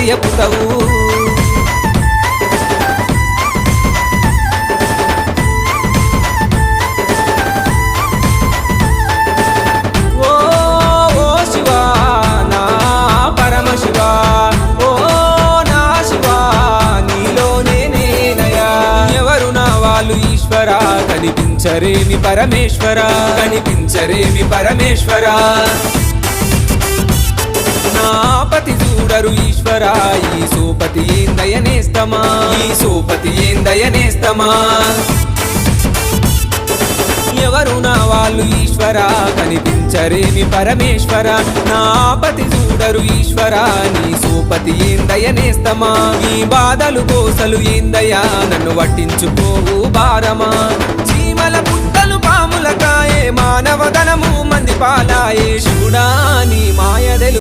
చెప్పుతావు కనిపించరేమి పరమేశ్వరా కనిపించరేమి పరమేశ్వరా నా పతి చూడరు ఈశ్వరా ఈ సోపతి ఏందయనేస్తమా ఈ సోపతి ఏందయనేస్తమా ఎవరు నా వాళ్ళు ఈశ్వరా కనిపించరేమి పరమేశ్వరా నా పతి చూడరు ఈశ్వరా నీ సోపతి ఏందయనేస్తమా ఈ బాధలు కోసలు ఏందయ్యా నన్ను పట్టించుకోవు భారమా చీమల పుట్టలు పాముల కాయే మానవదనము మంది పాలాయే శివుడా నీ మాయదెలు